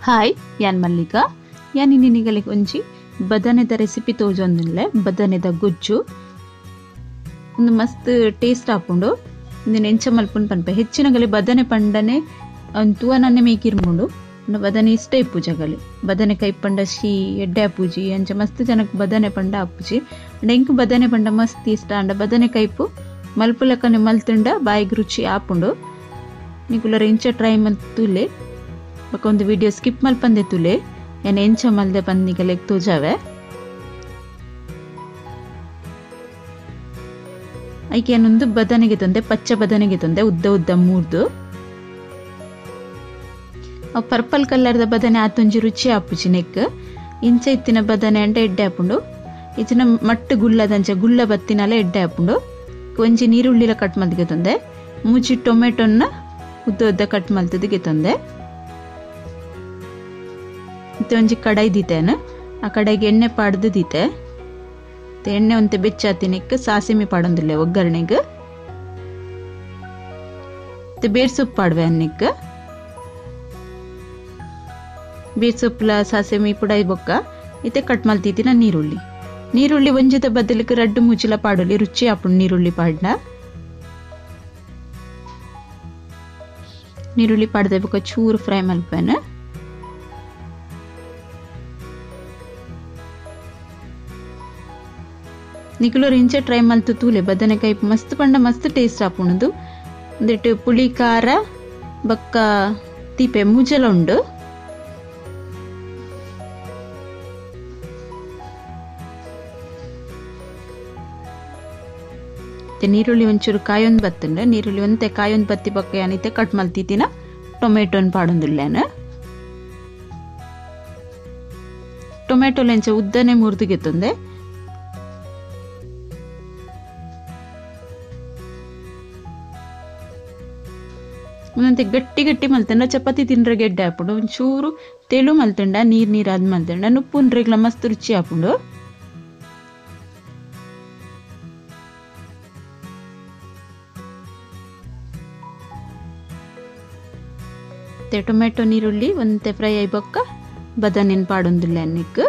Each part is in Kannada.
ಹಾಯ್ ಯಾನ್ ಮಲ್ಲಿಕಾ ಯಾನ್ ನಿನಗೆ ಒಂಜಿ ಬದನೆದ ರೆಸಿಪಿ ತೋಜೊಂದುಲ್ಲೆ ಬದನೆದ ಗೊಜ್ಜು ಒಂದು ಮಸ್ತ್ ಟೇಸ್ಟ್ ಆಪುಂಡು ಇಂದು ಎಂಚ ಮಲ್ಪುಂಡು ಪನ್ಪೆ ಹೆಚ್ಚಿನಗಲಿ ಬದನೆ ಪಂಡನೆ ತೂವನನ್ನೆ ಮೇಕಿರ್ಮುಂಡು ಬದನೆ ಇಷ್ಟ ಇಪ್ಪುಜಗಲಿ ಬದನೆ ಕೈ ಪಂಡ ಶೀ ಎಡ್ಡೆ ಆಪುಜಿ ಅಂಚ ಮಸ್ತ್ ಜನಕ್ಕೆ ಬದನೆ ಪಂಡ ಆಪುಜಿ ಎಂಕ್ ಬದನೆ ಪಂಡ ಮಸ್ತ್ ಇಷ್ಟ ಅಂಡ ಬದನೆ ಕೈಪು ಮಲ್ಪುಲಕನೆ ಮಲ್ತುಂಡ ಬಾಯಿಗೆ ರುಚಿ ಆಪುಂಡು ನಿಕುಲರ ಇಂಚ ಟ್ರೈ ಮಲ್ತುಲೆ ಒಂದು ವಿಡಿಯೋ ಸ್ಕಿಪ್ ಮಲ್ಪಂದೆ ತುಲೆ ಏನ್ ಎಂಚ ಮಲ್ದೆ ಪಂದಿಗೆ ತೋಜಾವೆ ಐಕೆ ಏನೊಂದು ಬದನೆಗೆ ತಂದೆ ಪಚ್ಚ ಬದನೆಗೆ ತಂದೆ ಉದ್ದ ಉದ್ದ ಮೂರ್ದು ಪರ್ಪಲ್ ಕಲರ್ದ ಬದನೆ ಆತೊಂಜಿ ರುಚಿ ಆಪುಜಿ ನೆಕ್ ಇಂಚ ಇತ್ತಿನ ಬದನೆ ಅಂಟ ಎಡ್ಡೆ ಆಪುಂಡು ಇಚ್ಚಿನ ಮಟ್ಟು ಗುಳ್ಳದಂಚ ಗುಳ್ಳ ಬತ್ತಿನಲ ಎಡ್ಡೆ ಆಪುಂಡು ಒಂಜಿ ನೀರುಳ್ಳಿಲ ಕಟ್ ಮಲ್ತಿಗೆ ತಂದೆ ಮೂಜಿ ಟೊಮೆಟೊನ್ನ ಉದ್ದ ಉದ್ದ ಕಟ್ ಮಲ್ತದಿಗೆ ತಂದೆ ಒಂಜಿ ಕಡಾಯಿ ದೀತೆನು ಆ ಕಡಾಯಿಗೆ ಎಣ್ಣೆ ಪಾಡ್ದು ದೀತೆ ಎಣ್ಣೆ ಒಂತೆ ಬೆಚ್ಚಾತಿನಿಕ್ ಸಾಸಿಮೆ ಪಾಡೊಂದಿಲ್ಲ ಒಗ್ಗರಣೆಗೆ ಬೇರ್ ಸೊಪ್ಪು ಪಾಡ್ವೆ ಅನ್ನಿಕ್ ಬೇರ್ ಸೊಪ್ಪುಲ ಸಾಸಿಮೆ ಪುಡಾಯಿ ಬೊಕ್ಕ ಇತ್ತೆ ಕಟ್ ಮಲ್ತಿತ್ತಿನ ನೀರುಳ್ಳಿ ಒಂಜಿದ ಬದಲಿಗೆ ರಡ್ಡು ಮುಚ್ಚಿಲ ಪಾಡೊಲಿ ರುಚಿ ಆಪುಂಡು ನೀರುಳ್ಳಿ ಪಾಡ್ನ ನೀರುಳ್ಳಿ ಪಾಡ್ದೆ ಬೊಕ್ಕ ಚೂರು ಫ್ರೈ ಮಲ್ಪೇನ ನಿಕುಲರು ಇಂಚೆ ಟ್ರೈ ಮಲ್ತು ತೂಲೆ ಬದನೆಕಾಯಿ ಮಸ್ತ್ ಪಂಡ ಮಸ್ತ್ ಟೇಸ್ಟ್ ಆಪುಣದು ಒಂದಿಟ್ಟು ಪುಳಿ ಖಾರ ಬಕ್ಕ ತೀಪೆ ಮುಜಲ ಉಂಡು ನೀರುಳ್ಳಿ ಒಂಚೂರು ಕಾಯೊಂದು ಬತ್ತಂಡ ನೀರುಳ್ಳಿ ಒಂತೆ ಕಾಯೊಂದು ಬತ್ತಿ ಬಕ್ಕ ಏನಿತ್ತೆ ಕಟ್ ಮಲ್ತಿತ್ತಿನ ಟೊಮೆಟೊನ್ ಪಾಡೊಂದುಲ್ಲೇನ ಟೊಮೆಟೊಲ ಎಂಚ ಉದ್ದನೆ ಮುರಿದಿಗೆ ತಂದೆ ಒಂದಂತೆ ಗಟ್ಟಿ ಗಟ್ಟಿ ಮಲ್ತಂಡ ಚಪಾತಿ ತಿನ್ರೆ ಗೆಡ್ಡೆ ಆಪುಂಡು ಒಂಚೂರು ತೆಳು ಮಲ್ತಂಡ ನೀರಾದ್ ಮಲ್ತಂಡ ನುಪ್ಪುನ್ರೆಗ್ಲ ಮಸ್ತ್ ರುಚಿ ಆಪುಂಡು ಟೊಮೆಟೊ ನೀರುಳ್ಳಿ ಒಂತೆ ಫ್ರೈ ಆಯ್ ಬೊಕ್ಕ ಬದನೆನ್ ಪಾಡೊಂದುಲ್ಲೆ ಅನ್ನಿಕ್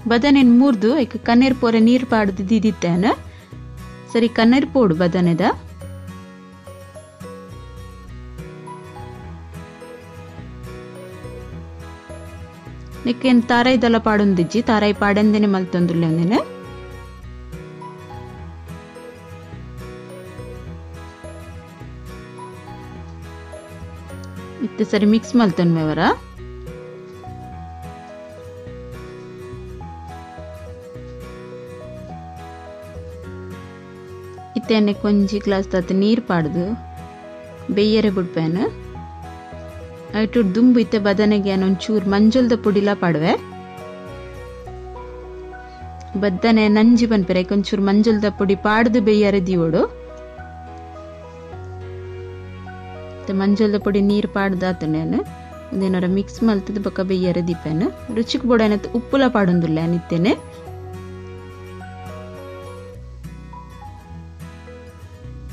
ಬದನೆನ್ ಮೂರ್ದು ಐಕ್ ಕಣ್ಣೀರ್ ಪೋರೆ ನೀರ್ ಪಾಡ್ದು ದಿದಿತ್ತೇನ ಸರಿ ಕಣ್ಣೀರ್ ಪೋಡು ಬದನೆದ ನಿಕ್ಕೇನ್ ತಾರಾಯ್ದೆಲ್ಲ ಪಾಡೊಂದಿಜ್ಜಿ ತಾರಾಯಿ ಪಾಡೆಂದೇನೆ ಮಲ್ತೊಂದುಲ್ಲೆ ಒಂದಿನ ಇತ್ತೆ ಸರಿ ಮಿಕ್ಸ್ ಮಲ್ತೊನ್ಮೆವರ ಇತ್ತೆ ಎಣ್ಣೆ ಕೊಂಜಿ ಗ್ಲಾಸ್ ತತ್ ನೀರ್ ಪಾಡ್ದು ಬೇಯರೆ ಬಿಡ್ಪೇನು ಐಟು ದುಂಬು ಇತ್ತೆ ಬದನೆಗೆ ಒಂಚೂರು ಮಂಜುಲ್ದ ಪುಡಿಲ ಪಾಡ್ವೆ ಬದನೆ ನಂಜಿ ಬನ್ಪೆರೆ ಒಂಚೂರು ಮಂಜುಲ್ದ ಪುಡಿ ಪಾಡ್ದು ಬೇಯರೆ ದೀವೋಡು ಮಂಜುಲ್ದ ಪುಡಿ ನೀರು ಪಾಡ್ದಾತನೇನು ಅದೇನಾರ ಮಿಕ್ಸ್ ಮಲ್ತದ ಬಕ್ಕ ಬೇಯರೆ ದೀಪೇನು ರುಚಿಗೆ ಬೋಡೇನ ಉಪ್ಪುಲ ಪಾಡೊಂದುಲ್ಲೆ ನಿತ್ತೇನೆ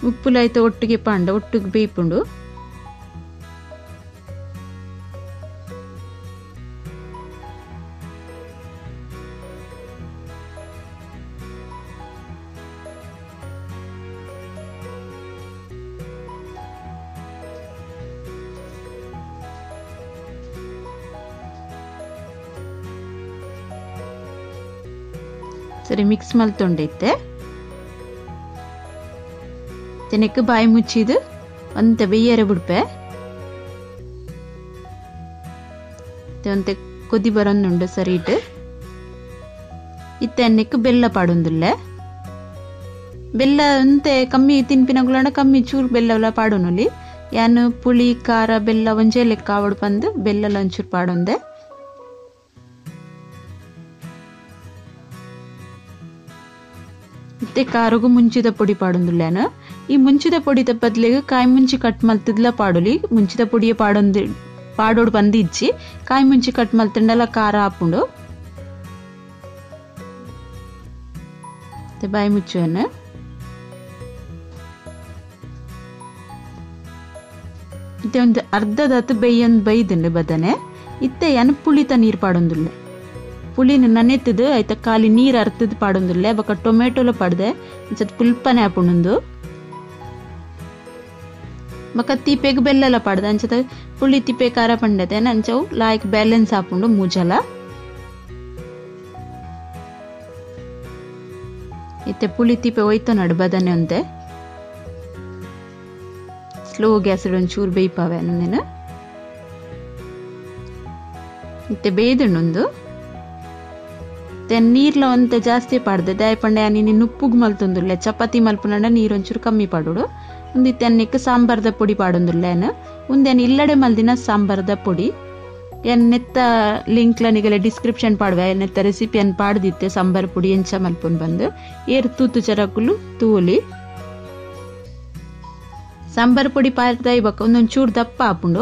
ಉಪ್ಪುಲ ಆಯ್ತು ಒಟ್ಟಿಗೆ ಪಾಂಡ ಒಟ್ಟಿಗೆ ಬೇಯ್ಪುಂಡು ಸರಿ ಮಿಕ್ಸ್ ಮಲ್ತೊಂಡೈತೆ ತೆನೆಕ್ ಬಾಯಿ ಮುಚ್ಚಿದು ಒಂತೆ ಬೇಯರೆ ಬಿಡ್ಪೆ ಒಂತೆ ಕೊದಿ ಬರೊಂದುಂಡು ಸರಿಟ್ ಇತ್ತೆ ಎಣ್ಣೆಕ್ ಬೆಲ್ಲ ಪಾಡೊಂದುಲ್ಲೆ ಬೆಲ್ಲ ಒಂತೆ ಕಮ್ಮಿ ತಿನ್ಪಿನಗುಲಂಡ ಕಮ್ಮಿ ಚೂರು ಬೆಲ್ಲ ಪಾಡೊನುಲಿ ಯಾನು ಪುಳಿ ಖಾರ ಬೆಲ್ಲ ಒಂಜೆ ಲೆಕ್ಕ ಆವಡ್ ಪಂದು ಬೆಲ್ಲ ಒಂಚೂರು ಪಾಡೊಂದೆ ಇತ್ತೆ ಖಾರಗು ಮುಂಚಿದ ಪುಡಿ ಪಾಡೊಂದುಲ್ಲೇನ ಈ ಮುಂಚಿದ ಪೊಡಿದ ಬದಲಿಗೆ ಕಾಯಿ ಮುಂಚಿ ಕಟ್ ಮಲ್ತಿದ್ಲ ಪಾಡೊಲಿ ಮುಂಚಿದ ಪುಡಿಯ ಪಾಡೋಡು ಬಂದಿಜ್ಜಿ ಕಾಯಿ ಮುಂಚಿ ಕಟ್ ಮಲ್ತಂಡಲ ಖಾರ ಆಪುಂಡು ಬಾಯಿ ಮುಚ್ಚುವನ್ನ ಇತ್ತೆ ಒಂದು ಅರ್ಧದತ್ತು ಬೇಯೊಂದು ಬೈದಂಡೆ ಬದನೆ ಇತ್ತೆ ಏನು ಪುಳಿತ ನೀರು ಪಾಡೊಂದುಲ್ಲೆ ಪುಳಿನ ನನೆತ್ತದು ಆಯ್ತ ಖಾಲಿ ನೀರು ಅರ್ತದ ಪಾಡೊಂದುಲ್ಲೆ ಬೊಕ ಟೊಮೆಟೊಲ ಪಡ್ದೆ ಒಂಚೂರು ಪುಲ್ಪನೆ ಹಾಪುಂಡು ಬೊಕ ತಿಪ್ಪೆಗ್ ಬೆಲ್ಲಲ ಪಡ್ದೆ ಅಂಚದ ಪುಳಿ ತಿಪ್ಪೆ ಖಾರ ಪಂಡತೆ ಅಂಚವು ಲಾಯ್ಕ್ ಬ್ಯಾಲೆನ್ಸ್ ಹಾಪುಂಡು ಮೂಜಲ ಇತ್ತೆ ಪುಳಿ ತಿಪ್ಪೆ ಒಯ್ತ ನಡು ಬದನೆ ಒಂತೆ ಸ್ಲೋ ಗ್ಯಾಸ್ ಒಂಚೂರು ಬೇಯ್ಪಾವೆ ನಂದೇನು ಇತ್ತೆ ಬೇಯ್ದುಂಡು ನೀರ್ಲ ಒಂತೆ ಜಾಸ್ತಿ ಪಾಡ್ದೆ ದಯಪಂಡೆ ನೀನು ಉಪ್ಪುಗ್ ಮಲ್ತೊಂದುಲ್ಲೆ ಚಪಾತಿ ಮಲ್ಪುನಂಡ ನೀರು ಒಂಚೂರು ಕಮ್ಮಿ ಪಾಡುಡು ಒಂದಿತ್ತೆ ಅನ್ನಕ್ಕೆ ಸಾಂಬಾರ್ದ ಪೊಡಿ ಪಾಡೊಂದುಲ್ಲೇನು ಒಂದೇನು ಇಲ್ಲಡೆ ಮಲ್ದಿನ ಸಾಂಬಾರ್ದ ಪೊಡಿ ಎನ್ನೆತ್ತ ಲಿಂಕ್ಲ ನಿಗಲೆ ಡಿಸ್ಕ್ರಿಪ್ಷನ್ ಪಾಡುವೆ ಎನ್ನೆತ್ತ ರೆಸಿಪಿ ಅನ್ನು ಪಾಡ್ದಿತ್ತೆ ಸಾಂಬಾರ್ ಪುಡಿ ಎಂಚ ಮಲ್ಪೊಂಡು ಬಂದು ಏರು ತೂತು ಚರಕುಲು ತೂಲಿ ಸಾಂಬಾರ್ ಪುಡಿ ಪಾಡ್ದ ಇವಾಗ ಒಂದೊಂದು ಚೂರು ದಪ್ಪ ಹಾಪುಂಡು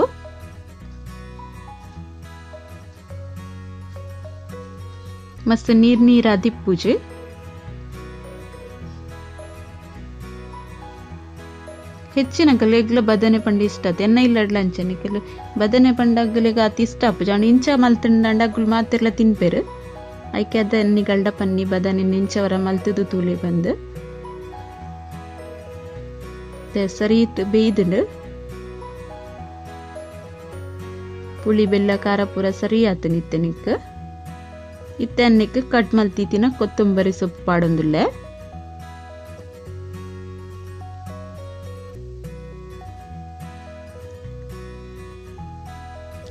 ಮಸ್ತ್ ನೀರ ದಿಪ್ಪುಜಿ ಹೆಚ್ಚಿನಕಲ್ ಎಗ್ಲ ಬದನೆ ಪಂಡ ಇಷ್ಟ ಎನ್ನ ಇಲ್ಲಡ್ಲ ಅಂಚನಿಕಲ್ ಬದನೆ ಪಂಡಗ್ಲಿಗ ಅತಿ ಇಷ್ಟ ಅಪ್ಪು ಜಾಣ ಇಂಚ ಮಲ್ತಂಡಗ್ಲು ಮಾತೆರ್ಲ ತಿನ್ಪೇರು ಐಕೆ ಅದ ಎನ್ನಿಗಲ್ಡ ಪನ್ನಿ ಬದನೆ ಇಂಚವರ ಮಲ್ತದು ತೂಲಿ ಬಂದು ಸರಿ ಬೇಯ್ದು ಪುಳಿ ಬೆಲ್ಲ ಖಾರ ಪೂರ ಸರಿ ಆತು ನಿತ್ತೆನಿಕ್ ಇತ್ತೆ ಅನ್ನಕ್ಕೆ ಕಟ್ ಮಲ್ತಿತ್ತಿನ ಕೊತ್ತಂಬರಿ ಸೊಪ್ಪು ಪಾಡೊಂದುಲ್ಲೆ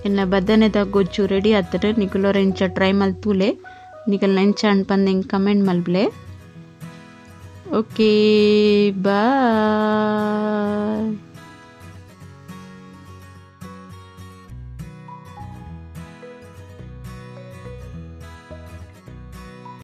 ಎನ್ನ ಬದನೆದ ಗೊಜ್ಜು ರೆಡಿ ಆತರೆ ನಿಕುಲೋರ ಇಂಚ ಟ್ರೈ ಮಲ್ತೂಲೆ ನಿಕಲ್ ನೆಂಚ ಅನ್ಪಂದೆಂಗ್ ಕಮೆಂಟ್ ಮಲ್ಬ್ಲೆ ಓಕೆ ಬಾಯ್.